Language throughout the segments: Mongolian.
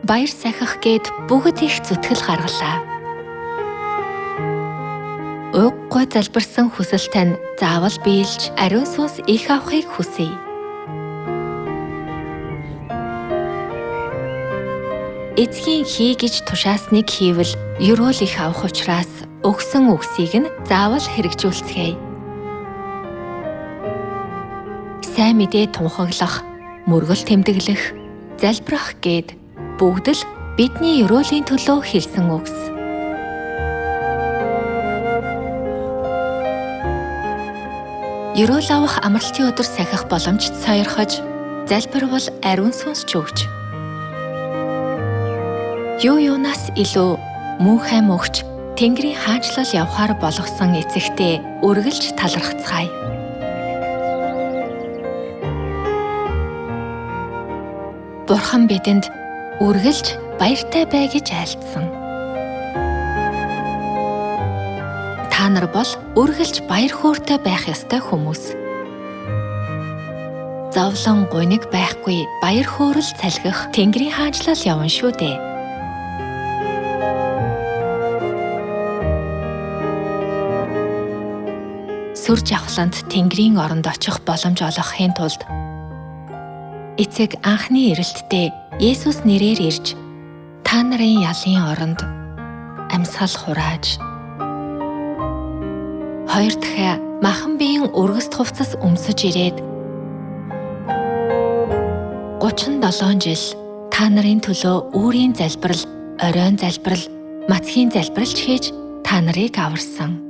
баяр сахих гээд бүгд их зүтгэл гаргалаа. Уггүй залбирсан хүсэл тань заавал биелж ариун сүнс их авахыг хүсье. Эцгийн хий гэж тушаасныг хийвэл ерөөл их авах учраас өгсөн үгсийг нь заавал хэрэгжүүлцгээе. Сайн мэдээ тунхаглах, мөргөл тэмдэглэх, залбирах гээд бүгд л бидний ерөөлийн төлөө хэлсэн үгс. Ерөөл авах амралтын өдөр сахих боломжт сойрхож, залбирвал ариун сүнс ч өгч. Юунаас илүү мөн хайм өгч Тэнгэрийн хаанчлал явахаар болгосон эцэгтэй үргэлж талархацгаая. Бурхан бидэнд үргэлж баяртай бай гэж айлдсан. Та нар бол үргэлж баяр хөөртэй байх ёстой хүмүүс. Зовлон гуниг байхгүй баяр хөөрөл цалгих Тэнгэрийн хаанчлал явна шүү дээ. Сүр жавхланд Тэнгэрийн оронд очих боломж олгохын тулд эцэг анхны эрэлтдээ Есүс нэрээр ирж та нарын ялын оронд амьсгал хурааж, хоёр дахь махан биеийн өргөст хувцас өмсөж ирээд 37 жил та нарын төлөө өөрийн залбирал, оройн залбирал, мацхийн залбиралч хийж та нарыг аварсан.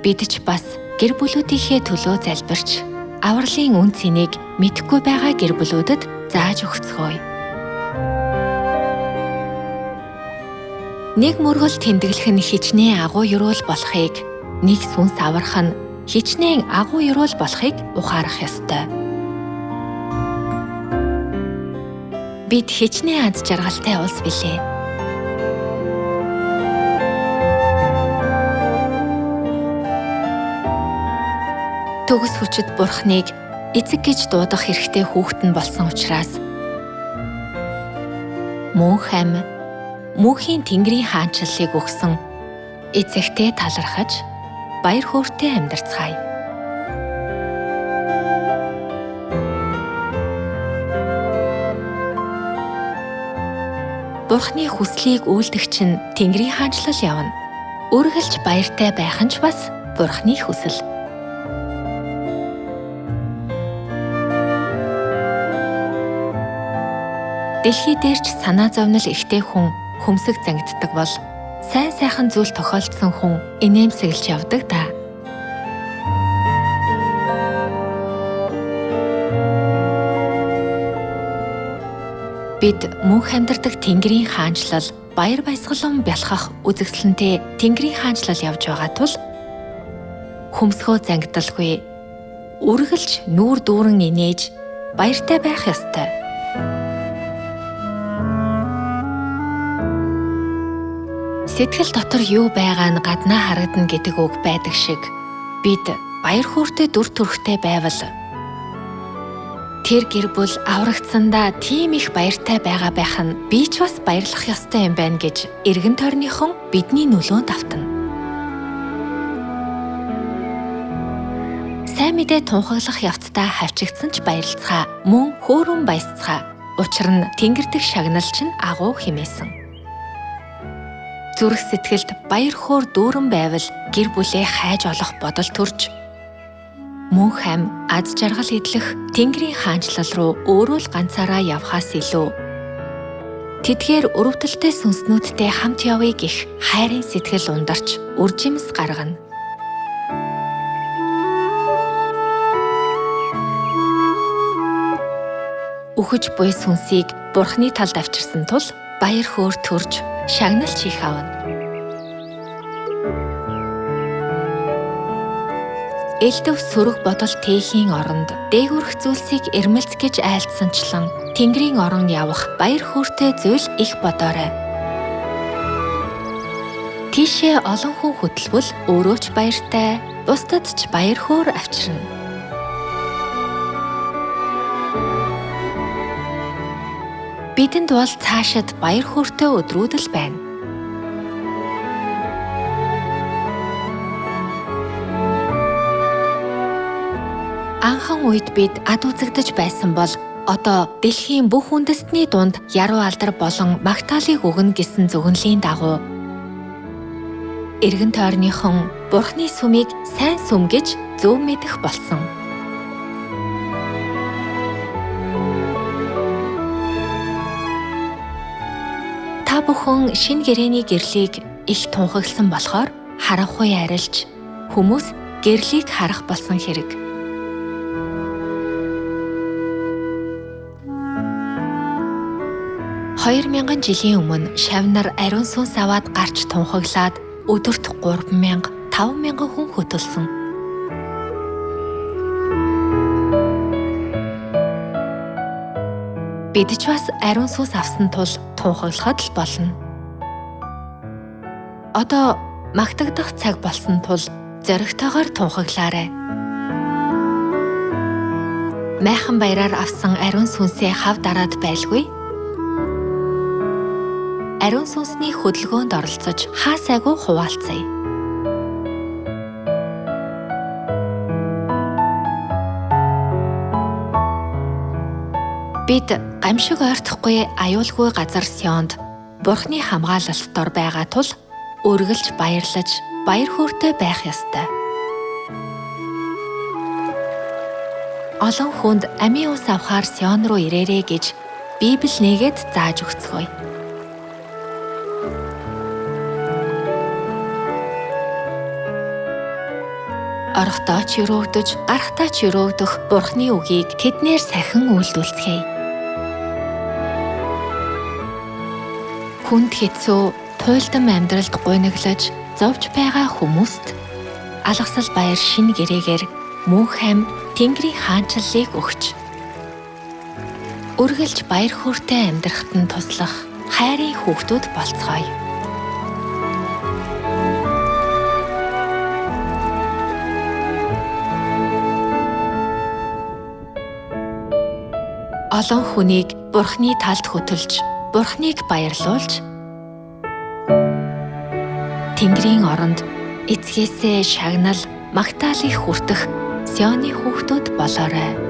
Бид ч бас гэр бүлүүдийнхээ төлөө залбирч, авралын үн цэнийг мэдэхгүй байгаа гэр бүлүүдэд зааж өгцгөөе. Нэг мөргөл тэмдэглэх нь хичнээн агуу ерөөл болохыг, нэг сүнс аврах нь хичнээн агуу ерөөл болохыг ухаарах ёстой. Бид хичнээн аз жаргалтай улс билээ. Төгс хүчит Бурхныг эцэг гэж дуудах хэрэгтэй хүүхэд нь болсон учраас мөн хайм, мөнхийн Тэнгэрийн хаанчлалыг өгсөн эцэгтэй талархаж, баяр хөөртэй амьдарцгаая. Бурхны хүслийг үйлдэгч нь Тэнгэрийн хаанчлал явна. Үргэлж баяртай байх нь ч бас Бурхны хүсэл. Дэлхий дээр ч санаа зовнил ихтэй хүн хөмсөг зангиддаг бол сайн сайхан зүйл тохиолдсон хүн инээмсэглэж явдаг да. Бид мөнх амьдардаг Тэнгэрийн хаанчлал баяр баясгалан бялхах үзэгсэлэнтэй Тэнгэрийн хаанчлал явж байгаа тул хөмсгөө зангидалгүй үргэлж нүүр дүүрэн инээж баяртай байх ёстой. Сэтгэл дотор юу байгаа нь гаднаа харагдана гэдэг үг байдаг шиг бид баяр хөөртэй дүр төрхтэй байвал тэр гэр бүл аврагдсандаа тийм их баяртай байгаа байх нь би ч бас баярлах ёстой юм байна гэж эргэн тойрныхон бидний нөлөөнд автана. Сайн мэдээ тунхаглах явцдаа хавчигдсан ч баярлцгаа, мөн хөөрөн баясцгаа. Учир нь тэнгэрдэх шагнал чинь агуу хэмээсэн. Зүрх сэтгэлд баяр хөөр дүүрэн байвал гэр бүлээ хайж олох бодол төрж, мөн хайм аз жаргал идэх Тэнгэрийн хаанчлал руу өөрөө л ганцаараа явхаас илүү тэдгээр өрөвдөлтэй сүнснүүдтэй хамт явъя гэх хайрын сэтгэл ундарч үржимс гаргана. Үхэж буй сүнсийг Бурхны талд авчирсан тул баяр хөөр төрж шагналч их авна. Элдв сөрөг бодол тээхийн оронд дээгүрх зүйлсийг эрмэлц гэж айлдсанчлан Тэнгэрийн орон явах баяр хөөртэй зүйл их бодоорой. Тийшээ олон хүн хөтлөвөл өөрөө ч баяртай, бусдад ч баяр хөөр авчирна. Бидэнд бол цаашид баяр хөөртэй өдрүүд л байна. Анхан үед бид ад үзэгдэж байсан бол одоо дэлхийн бүх үндэстний дунд яруу алдар болон магтаалыг өгнө гэсэн зөвгөнлийн дагуу эргэн тойрныхон Бурхны сүмийг сайн сүм гэж зөв мэдэх болсон. Та бүхэн шинэ гэрээний гэрлийг их тунхагласан болохоор харанхуй арилж хүмүүс гэрлийг харах болсон хэрэг. Хоёр мянган жилийн өмнө шавнар ариун сүнс аваад гарч тунхаглаад өдөрт 3,000, 5,000 хүн хөтөлсөн. Бид ч бас ариун сүнс авсан тул тунхаглахад л болно. Одоо магтагдах цаг болсон тул зоригтойгоор тунхаглаарай. Майхан баяраар авсан ариун сүнсээ хав дараад байлгүй. Ариун сүнсний хөдөлгөөнд оролцож хаасайгүй хуваалцъя. Бид гамшиг ойртохгүй аюулгүй газар Сионд Бурхны хамгаалалт дор байгаа тул үргэлж баярлаж, баяр хөөртэй байх ёстой. Олон хүнд амийн ус авахар Сион руу ирээрэй гэж Библи нэгэд зааж өгцгөөе. Орохдоо ч өрөөгдөж, гарахтаа ч өрөөгдөх Бурхны үгийг тэднэр сахин үйлдүүлцгээе. Хүнд хэцүү, туйлдам амьдралд гуйнаглаж, зовж байгаа хүмүүст алгасал баяр шинэ гэрээгээр мөнх ам Тэнгэрийн хаанчлалыг өгч, үргэлж баяр хөөртэй амьдрахад нь туслах хайрын хүүхдүүд болцгоё. Олон хүнийг Бурхны талд хөтөлж, Бурхныг баярлуулж, Тэнгэрийн оронд эцгээсээ шагнал, магтаалыг хүртэх Сионы хүүхдүүд болоорой.